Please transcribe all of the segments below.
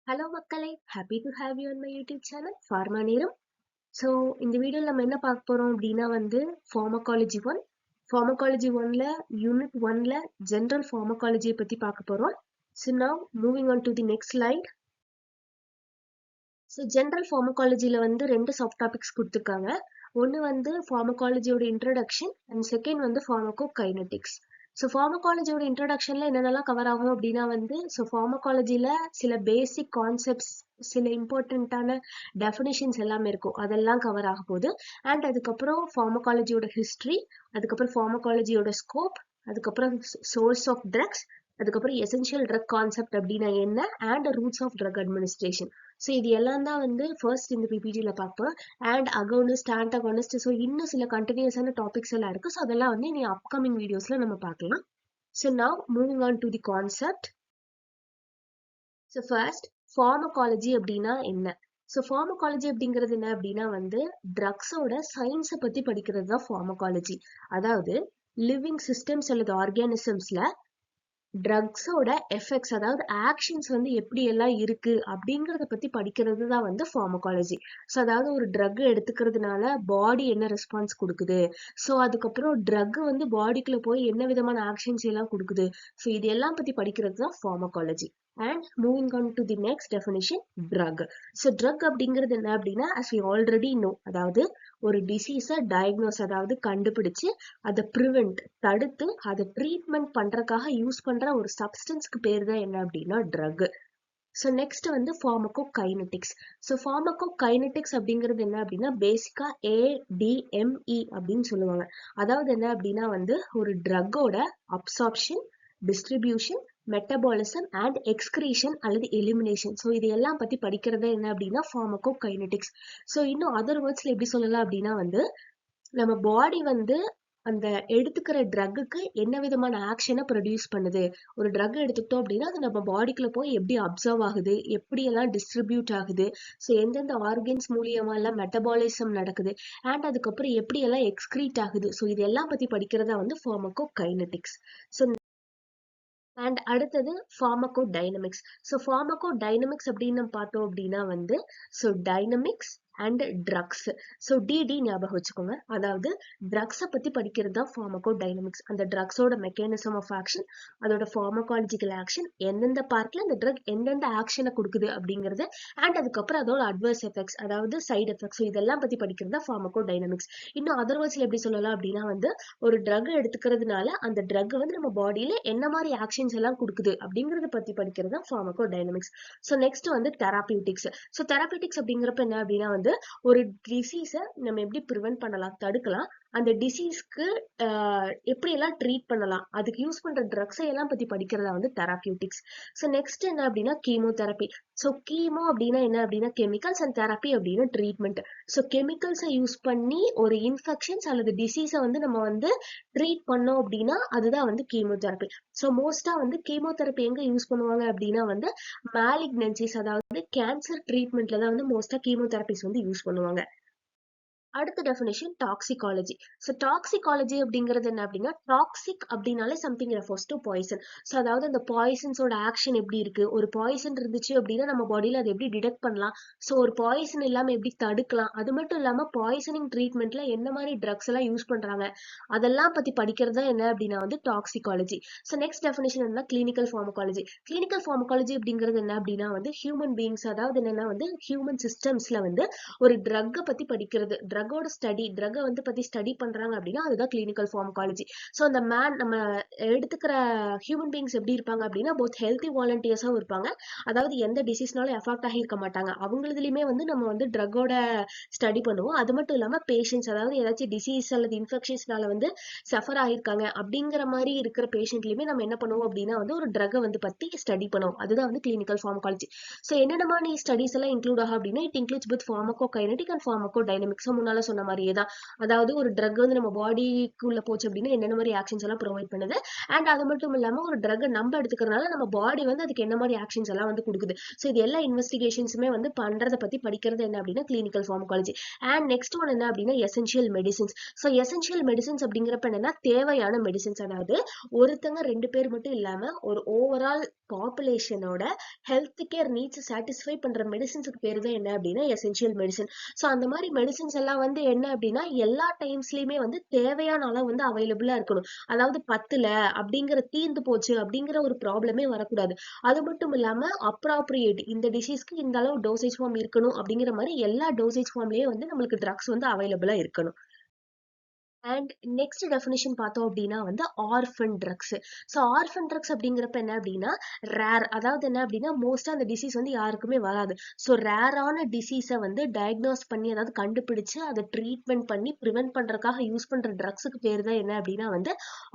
Hello மக்களே, happy to have you on my YouTube channel pharma நேரம். So இந்த வீடியோவில் நம்ம என்ன பார்க்க போகிறோம் அப்படின்னா ஃபார்மகாலஜி ஒன். ஃபார்மகாலஜி ஒன்ல யூனிட் ஒன்ல ஜென்ரல் ஃபார்மகாலஜியை பற்றி பார்க்க போகிறோம். So now moving on to the next slide. So general ஃபார்மகாலஜியில் ரெண்டு சப் டாபிக்ஸ் கொடுத்துருக்காங்க. ஒன்று ஃபார்மகாலஜியோட introduction and second pharmacokinetics. So ஃபார்மகாலஜியோட இன்ட்ரடக்ஷன்ல என்னென்னலாம் கவர் ஆகும் அப்படின்னா ஃபார்மகாலஜியில் சில பேசிக் கான்செப்ட்ஸ், சில இம்பார்ட்டண்ட்டான டெஃபினிஷன்ஸ் எல்லாமே இருக்கும், அதெல்லாம் கவர் ஆக போகுது. அண்ட் அதுக்கப்புறம் ஃபார்மகாலஜியோட ஹிஸ்ட்ரி, அதுக்கப்புறம் ஃபார்மகாலஜியோட ஸ்கோப், அதுக்கப்புறம் சோர்ஸ் ஆஃப் ட்ரக்ஸ், அதுக்கப்புறம் எசென்ஷியல் ட்ரக் கான்செப்ட் அப்படின்னா என்ன, and routes of drug administration. So இது எல்லாம் தான் ஃபர்ஸ்ட் இந்த பிபிஜியில் பார்ப்போம். அண்ட் அகோனிஸ்ட், ஆன்டகோனிஸ்ட், ஸோ இன்னும் சில கண்டினியூஸான டாபிக்ஸ் எல்லாம் இருக்கு. ஸோ அதெல்லாம் இனி அப்கமிங் வீடியோஸ்ல நம்ம பார்க்கலாம். So now moving on to the concept. So first pharmacology அப்படின்னா என்ன? ஸோ ஃபார்மகாலஜி அப்படிங்கிறது என்ன அப்படின்னா ட்ரக்ஸோட சயின்ஸை பத்தி படிக்கிறது தான் ஃபார்மகாலஜி. அதாவது லிவிங் சிஸ்டம்ஸ் அல்லது ஆர்கானிசம்ஸ்ல ட்ரக்ஸோட எஃபெக்ட்ஸ், அதாவது ஆக்ஷன்ஸ் எப்படி எல்லாம் இருக்கு அப்படிங்கறத பத்தி படிக்கிறது தான் ஃபார்மகாலஜி. ஸோ அதாவது ஒரு ட்ரக் எடுத்துக்கிறதுனால பாடி என்ன ரெஸ்பான்ஸ் கொடுக்குது, ஸோ அதுக்கப்புறம் ட்ரக் பாடிக்குள்ள போய் என்ன விதமான ஆக்ஷன்ஸ் எல்லாம் கொடுக்குது, ஸோ இது எல்லாம் பத்தி படிக்கிறது தான் pharmacology. And moving on to the next definition, drug. So drug அப்படிங்கிறது என்ன அப்படின்னா, as we already know, அதாவது ஒரு டிசீஸை டயக்னோஸ், அதாவது கண்டுபிடிச்சு அதை ப்ரிவென்ட், தடுத்து அதை ட்ரீட்மெண்ட் பண்றதுக்காக யூஸ் பண்ற ஒரு சப்ஸ்டன்ஸ்க்கு பேர் தான் என்ன அப்படின்னா drug. So next pharmacokinetics. So pharmacokinetics அப்படிங்கிறது என்ன அப்படின்னா பேசிக்கா ADME அப்படின்னு சொல்லுவாங்க. அதாவது என்ன அப்படின்னா ஒரு ட்ரக்கோட absorption, distribution, metabolism and excretion அல்லது எலிமினேஷன். ஸோ இது எல்லாம் பத்தி படிக்கிறது என்ன அப்படின்னா ஃபார்மகோ கைனட்டிக்ஸ். ஸோ இன்னும் அதர் வேர்ட்ஸ்ல எப்படி சொல்லலாம் அப்படின்னா நம்ம பாடி அந்த எடுத்துக்கிற ட்ரக்குக்கு என்ன விதமான ஆக்ஷனை ப்ரொடியூஸ் பண்ணுது. ஒரு ட்ரக் எடுத்துக்கிட்டோம் அப்படின்னா அது நம்ம பாடிக்குள்ள போய் எப்படி அப்சர்வ் ஆகுது, எப்படி எல்லாம் டிஸ்ட்ரிபியூட் ஆகுது, ஸோ எந்தெந்த ஆர்கன்ஸ் மூலியமா எல்லாம் மெட்டபாலிசம் நடக்குது, அண்ட் அதுக்கப்புறம் எப்படி எல்லாம் எக்ஸ்கிரீட் ஆகுது. ஸோ இது எல்லாம் பத்தி படிக்கிறதா ஃபார்மகோ கைனட்டிக்ஸ். ஸோ அண்ட் அடுத்தது pharmacodynamics. So pharmacodynamics அப்படின்னு பார்த்தோம் அப்படின்னா so dynamics and drugs. So D D ஞாபகம் வச்சுக்கோங்க. அதாவது ட்ரக்ஸை பத்தி படிக்கிறது தான் ஃபார்மகோ டைனமிக்ஸ். அந்த ட்ரக்ஸோட மெக்கானிசம் ஆஃப் ஆக்ஷன், அதோட ஃபார்மகாலஜிக்கல் ஆக்ஷன், எந்தெந்த பார்ட்ல அந்த ட்ரக் எந்தெந்த ஆக்ஷனை கொடுக்குது அப்படிங்கிறது, அண்ட் அதுக்கப்புறம் அதோட அட்வர்ஸ் எஃபெக்ட்ஸ், அதாவது சைடு எஃபெக்ட்ஸ், இதெல்லாம் பத்தி படிக்கிறது தான் ஃபார்மகோ டைனமிக்ஸ். இன்னும் அதர்வைஸ்ல எப்படி சொல்லலாம் அப்படின்னா ஒரு ட்ரக் எடுத்துக்கிறதுனால அந்த ட்ரக் நம்ம பாடியில என்ன மாதிரி ஆக்ஷன்ஸ் எல்லாம் கொடுக்குது அப்படிங்கறத பத்தி படிக்கிறது தான் pharmacodynamics. So next therapeutics. So therapeutics அப்படிங்கிறப்ப என்ன அப்படின்னா ஒரு டிசீஸை நம்ம எப்படி ப்ரிவென்ட் பண்ணலாம், தடுக்கலாம், அந்த டிசீஸ்க்கு எப்படி எல்லாம் ட்ரீட் பண்ணலாம், அதுக்கு யூஸ் பண்ற ட்ரக்ஸை எல்லாம் பத்தி படிக்கிறதா தெராபியூட்டிக்ஸ். ஸோ நெக்ஸ்ட் என்ன அப்படின்னா கீமோதெரப்பி. ஸோ கீமோ அப்படின்னா என்ன அப்படின்னா கெமிக்கல்ஸ், அண்ட் தெரப்பி அப்படின்னா ட்ரீட்மெண்ட். ஸோ கெமிக்கல்ஸை யூஸ் பண்ணி ஒரு இன்ஃபெக்ஷன்ஸ் அல்லது டிசீஸை நம்ம ட்ரீட் பண்ணோம் அப்படின்னா அதுதான் கீமோதெரப்பி. ஸோ மோஸ்டா கீமோதெரப்பி எங்க யூஸ் பண்ணுவாங்க அப்படின்னா மேலிக்னன்சிஸ், அதாவது கேன்சர் ட்ரீட்மெண்ட்ல தான் மோஸ்டா கீமோதெரபிஸ் யூஸ் பண்ணுவாங்க. அடுத்த டெஃபினேஷன் டாக்ஸிகாலஜி. ஸோ டாக்ஸிகாலஜி அப்படிங்கிறது என்ன அப்படின்னா டாக்ஸிக் அப்படின்னாலே something refers to poison. So அதாவது அந்த பாய்சன்ஸோட ஆக்ஷன் எப்படி இருக்கு, ஒரு பாய்சன் இருந்துச்சு அப்படின்னா நம்ம பாடியில அதை எப்படி டிடெக்ட் பண்ணலாம், ஸோ ஒரு பாய்சன் இல்லாம எப்படி தடுக்கலாம், அது மட்டும் இல்லாம பாய்சனிங் ட்ரீட்மெண்ட்ல என்ன மாதிரி ட்ரக்ஸ் எல்லாம் யூஸ் பண்றாங்க, அதெல்லாம் பத்தி படிக்கிறது தான் என்ன அப்படின்னா டாக்ஸிகாலஜி. ஸோ நெக்ஸ்ட் டெஃபினேஷன் என்ன, கிளினிக்கல் ஃபார்மகாலஜி. கிளினிக்கல் ஃபார்மகாலஜி அப்படிங்கிறது என்ன அப்படின்னா ஹியூமன் பீயிங்ஸ், அதாவது என்னன்னா ஹியூமன் சிஸ்டம்ஸ்ல ஒரு ட்ரக்கை பத்தி படிக்கிறது, ட்ரக்கோட ஸ்டடி, ட்ரக்கை பத்தி ஸ்டடி பண்றாங்க அப்படின்னா அதுதான் கிளினிக்கல் ஃபார்மகாலஜி. ஸோ அந்த நம்ம எடுத்துக்கிற ஹியூமன் பீயிங்ஸ் எப்படி இருப்பாங்க அப்படின்னா போத் ஹெல்த்தி வாலண்டியர்ஸாகவும் இருப்பாங்க, அதாவது எந்த டிசீஸ்னாலும் எஃபெக்ட் ஆகியிருக்க மாட்டாங்க, அவங்களதுலயுமே நம்ம ட்ரக்கோட ஸ்டடி பண்ணுவோம். அது மட்டும் இல்லாம பேஷண்ட்ஸ், அதாவது ஏதாச்சும் டிசீஸ் அல்லது இன்ஃபெக்ஷன்ஸ்னால சஃபர் ஆகியிருக்காங்க அப்படிங்கிற மாதிரி இருக்கிற பேஷண்ட்லயுமே நம்ம என்ன பண்ணுவோம் அப்படின்னா ஒரு ட்ரக்கை பத்தி ஸ்டடி பண்ணுவோம். அதுதான் கிளினிக்கல் ஃபார்மகாலஜி. ஸோ என்னென்ன மாதிரி ஸ்டடிஸ் எல்லாம் இன்க்ளூட் ஆகும் அப்படின்னா இட் இன்க்ளூட்ஸ் போத் ஃபார்மகோகைனடிக் அண்ட் ஃபார்மகோடைனமிக்ஸ். முன்னால சொன்ன மாதிரியே தான், அதாவது ஒரு ட்ரக் நம்ம பாடிக்குள்ள போச்சு அப்படின்னா என்னென்ன மாதிரி ஆக்ஷன்ஸ் எல்லாம் ப்ரொவைட் பண்ணுது, அண்ட் அது மட்டும் இல்லாம ஒரு ட்ரக் நம்ம எடுத்துக்கிறதுனால நம்ம பாடி அதுக்கு என்ன மாதிரி ஆக்ஷன்ஸ் எல்லாம் கொடுக்குது. ஸோ இது எல்லா இன்வெஸ்டிகேஷன்ஸுமே பண்றதை பத்தி படிக்கிறது என்ன அப்படின்னா clinical pharmacology. And next one என்ன அப்படின்னா essential medicines. So essential medicines அப்படிங்கிறப்ப என்னன்னா தேவையான மெடிசின்ஸ், அதாவது ஒருத்தங்க ரெண்டு பேர் மட்டும் இல்லாம ஒரு ஓவரால் பாப்புலேஷனோட ஹெல்த் கேர் நீட்ஸ் சாட்டிஸ்ஃபை பண்ற மெடிசின்ஸுக்கு பேரு தான் என்ன அப்படின்னா எசென்ஷியல் மெடிசன். ஸோ அந்த மாதிரி மெடிசின்ஸ் எல்லாம் வந்து என்ன அப்படின்னா எல்லா டைம்ஸ்லயுமே வந்து தேவையான அளவு வந்து அவைலபிளா இருக்கணும். அதாவது பத்துல அப்படிங்கிற தீர்ந்து போச்சு அப்படிங்கிற ஒரு ப்ராப்ளமே வரக்கூடாது. அது மட்டும் இல்லாம அப்ராப்ரியேட் இந்த டிசீஸ்க்கு இந்த அளவு டோசேஜ் ஃபார்ம் இருக்கணும் அப்படிங்கிற மாதிரி எல்லா டோசேஜ் ஃபார்ம்லயே வந்து நம்மளுக்கு ட்ரக்ஸ் வந்து அவைலபிளா இருக்கணும். அண்ட் நெக்ஸ்ட் டெஃபினிஷன் பார்த்தோம் அப்படின்னா வந்து orphan drugs. So orphan drugs அப்படிங்கிறப்ப என்ன அப்படின்னா ரேர், அதாவது என்ன அப்படின்னா மோஸ்டா அந்த டிசீஸ் வந்து யாருக்குமே வராது. ஸோ ரேரான டிசீஸை வந்து டயக்னோஸ் பண்ணி அதாவது கண்டுபிடிச்சு அதை ட்ரீட்மெண்ட் பண்ணி ப்ரிவென்ட் பண்றதுக்காக யூஸ் பண்ற ட்ரக்ஸுக்கு பேர் தான் என்ன அப்படின்னா வந்து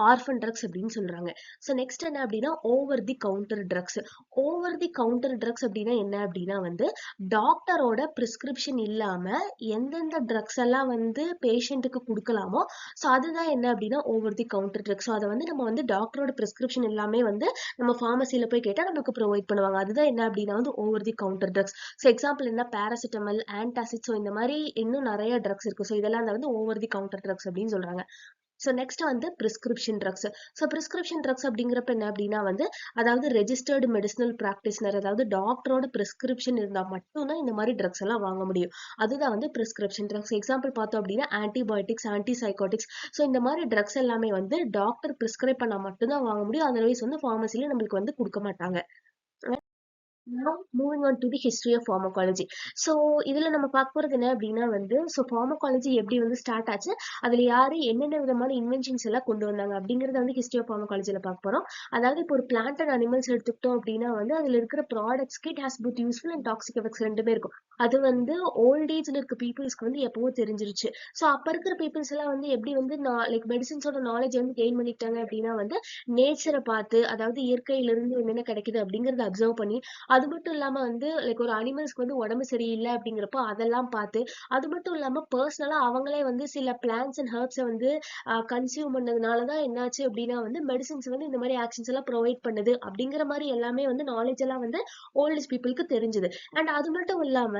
ஆர்ஃபன் ட்ரக்ஸ் அப்படின்னு சொல்றாங்க. ஸோ நெக்ஸ்ட் என்ன அப்படின்னா over the counter drugs. Over the counter drugs அப்படின்னா என்ன அப்படின்னா வந்து டாக்டரோட பிரிஸ்கிரிப்ஷன் இல்லாம எந்தெந்த ட்ரக்ஸ் எல்லாம் வந்து பேஷண்ட்டுக்கு கொடுக்கலாமோ ஸோ அதுதான் என்ன அப்படின்னா over the counter drug. So அதை வந்து நம்ம வந்து டாக்டரோட பிரிஸ்கிரிப்ஷன் எல்லாமே வந்து நம்ம ஃபார்மசியில போய் கேட்டால் நமக்கு ப்ரொவைட் பண்ணுவாங்க. அதுதான் என்ன அப்படின்னா வந்து over the counter drugs. So example என்ன பேராசிட்டமல், ஆன்டாசிட், ஸோ இந்த மாதிரி இன்னும் நிறைய ட்ரக்ஸ் இருக்கு. ஸோ இதெல்லாம் வந்து ஓவர் தி கவுண்டர் ட்ரக்ஸ் அப்படின்னு சொல்றாங்க. ஸோ நெக்ஸ்ட் வந்து prescription drugs. So prescription drugs அப்படிங்கிறப்ப என்ன அப்படின்னா வந்து அதாவது ரெஜிஸ்டர்டு மெடிசினல் ப்ராக்டிஸ்னர், அதாவது டாக்டரோட பிரிஸ்கிரிப்ஷன் இருந்தால் மட்டும்தான் இந்த மாதிரி ட்ரக்ஸ் எல்லாம் வாங்க முடியும். அதுதான் வந்து பிரிஸ்கிரிப்ஷன் ட்ரக்ஸ். எக்ஸாம்பிள் பார்த்தோம் அப்படின்னா ஆன்டிபயோட்டிக்ஸ், ஆன்டிசைகோட்டிக்ஸ். ஸோ இந்த மாதிரி ட்ரக்ஸ் எல்லாமே வந்து டாக்டர் பிரிஸ்கிரைப் பண்ணால் மட்டும்தான் வாங்க முடியும். அதர்வைஸ் வந்து ஃபார்மசில நம்மளுக்கு வந்து கொடுக்க மாட்டாங்க. Now moving on to the history of pharmacology. So இதுல நம்ம பார்க்க போறது என்ன அப்படின்னா வந்து pharmacology எப்படி வந்து ஸ்டார்ட் ஆச்சு, அதுல யாரு என்னென்ன விதமான இன்வென்ஷன்ஸ் எல்லாம் கொண்டு வந்தாங்க அப்படிங்கறத வந்து ஹிஸ்டரி ஆஃப் pharmacologyல பார்க்க போறோம். அதாவது இப்போ ஒரு பிளான்ட் அண்ட் அனிமல்ஸ் எடுத்துக்கிட்டோம் அப்படின்னா வந்து அதுல இருக்கிற ப்ராடக்ட்ஸ்க்கு it has both useful and toxic effects ரெண்டுமே இருக்கும். அது வந்து ஓல்ட் ஏஜ்ல இருக்க பீப்புள்ஸ்க்கு வந்து எப்பவோ தெரிஞ்சிருச்சு. ஸோ அப்ப இருக்கிற பீப்புள்ஸ் எல்லாம் வந்து எப்படி வந்து லைக் மெடிசின்ஸோட நாலேஜ் வந்து கெயின் பண்ணிட்டாங்க அப்படின்னா வந்து நேச்சரை பார்த்து, அதாவது இயற்கையிலிருந்து என்னென்ன கிடைக்குது அப்படிங்கறத அப்சர்வ் பண்ணி, அது மட்டும் இல்லாம வந்து லைக் ஒரு அனிமல்ஸ்க்கு வந்து உடம்பு சரியில்லை அப்படிங்கிறப்போ அதெல்லாம் பார்த்து, அது மட்டும் இல்லாம பர்சனலா அவங்களே வந்து சில பிளான்ஸ் அண்ட் ஹெர்ப்ஸை வந்து கன்சியூம் பண்ணதுனாலதான் என்னாச்சு அப்படின்னா வந்து மெடிசின்ஸ் வந்து இந்த மாதிரி ஆக்ஷன்ஸ் எல்லாம் ப்ரொவைட் பண்ணுது அப்படிங்கிற மாதிரி எல்லாமே வந்து நாலேஜ் எல்லாம் வந்து ஓல்டஸ்ட் பீப்புளுக்கு தெரிஞ்சது. அண்ட் அது மட்டும் இல்லாம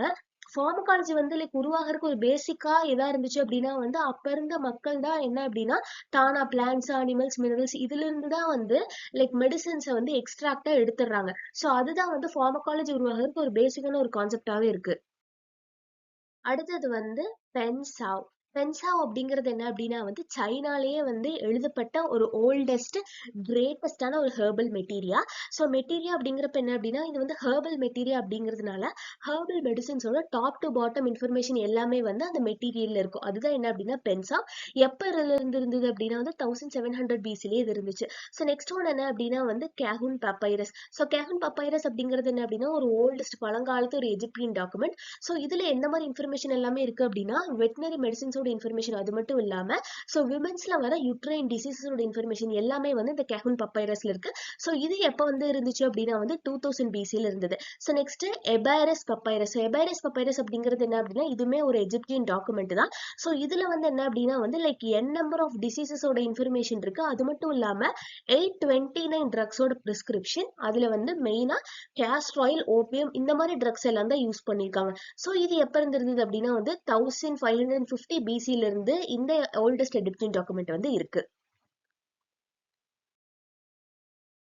ஃபார்மகாலஜி வந்து லைக் உருவாகிறதுக்கு ஒரு பேசிக்கா எதா இருந்துச்சு அப்படின்னா வந்து அப்ப இருந்த மக்கள் தான் என்ன அப்படின்னா தானா பிளான்ஸ், அனிமல்ஸ், மினரல்ஸ் இதுல இருந்து தான் வந்து லைக் மெடிசன்ஸை வந்து எக்ஸ்ட்ராக்டா எடுத்துடுறாங்க. ஸோ அதுதான் வந்து ஃபார்மகாலஜி உருவாகிறதுக்கு ஒரு பேசிக்கான ஒரு கான்செப்டாவே இருக்கு. அடுத்தது வந்து பென்சாவ். பென்சாவ் அப்படிங்கிறது என்ன அப்படின்னா வந்து சைனாலேயே வந்து எழுதப்பட்ட ஒரு ஓல்டஸ்ட் கிரேட்டஸ்டான ஒரு ஹெர்பல் மெட்டீரியா. ஸோ மெட்டீரியா அப்படிங்கிறப்ப என்ன அப்படின்னா இது வந்து ஹெர்பல் மெட்டீரியா அப்படிங்கிறதுனால ஹெர்பல் மெடிசின்ஸோட டாப் டு பாட்டம் இன்ஃபர்மேஷன் எல்லாமே வந்து அந்த மெட்டீரியல்ல இருக்கும். அதுதான் என்ன அப்படின்னா பென்சாவ். எப்ப இருந்து இருந்தது அப்படின்னா வந்து 1700 பிசிலேயே இது இருந்துச்சு. ஸோ நெக்ஸ்ட் ஒன் என்ன அப்படின்னா வந்து கேஹுன் பப்பைரஸ். ஸோ கேஹுன் பப்பைரஸ் அப்படிங்கிறது என்ன அப்படின்னா ஒரு ஓல்டஸ்ட் பழங்காலத்து ஒரு எஜிப்தியன் டாக்குமெண்ட். ஸோ இதுல எந்த மாதிரி இன்ஃபர்மேஷன் எல்லாமே இருக்கு அப்படின்னா வெட்டினரி மெடிசின்ஸோட இன்ஃபர்மேஷன், அது மட்டும் இல்லாம ஸோ விமென்ஸ்ல வர யுட்ரைன் டிசீஸோட இன்ஃபர்மேஷன் எல்லாமே வந்து இந்த கேஹுன் பப்பைரஸ்ல இருக்கு. ஸோ இது எப்ப வந்து இருந்துச்சு அப்படின்னா வந்து 2000 பிசில இருந்தது. So next எபைரஸ் பப்பைரஸ். எபைரஸ் பப்பைரஸ் அப்படிங்கிறது என்ன அப்படின்னா இதுவுமே ஒரு எஜிப்தியன் டாக்குமெண்ட் தான். ஸோ இதுல வந்து என்ன அப்படின்னா வந்து லைக் என் நம்பர் ஆஃப் டிசீசஸோட இன்ஃபர்மேஷன் இருக்கு. அது மட்டும் இல்லாம 829 ட்ரக்ஸோட பிரிஸ்கிரிப்ஷன், அதுல வந்து மெயினா கேஸ்டர் ஆயில், ஓபியம் இந்த மாதிரி ட்ரக்ஸ் எல்லாம் தான் யூஸ் பண்ணிருக்காங்க. ஸோ இது எப்ப இருந்து இருந்தது அப்படின்னா வந்து 1550 பிசில இருந்து இந்த ஓல்டஸ்ட் எஜிப்தியன் டாக்குமெண்ட் வந்து இருக்கு.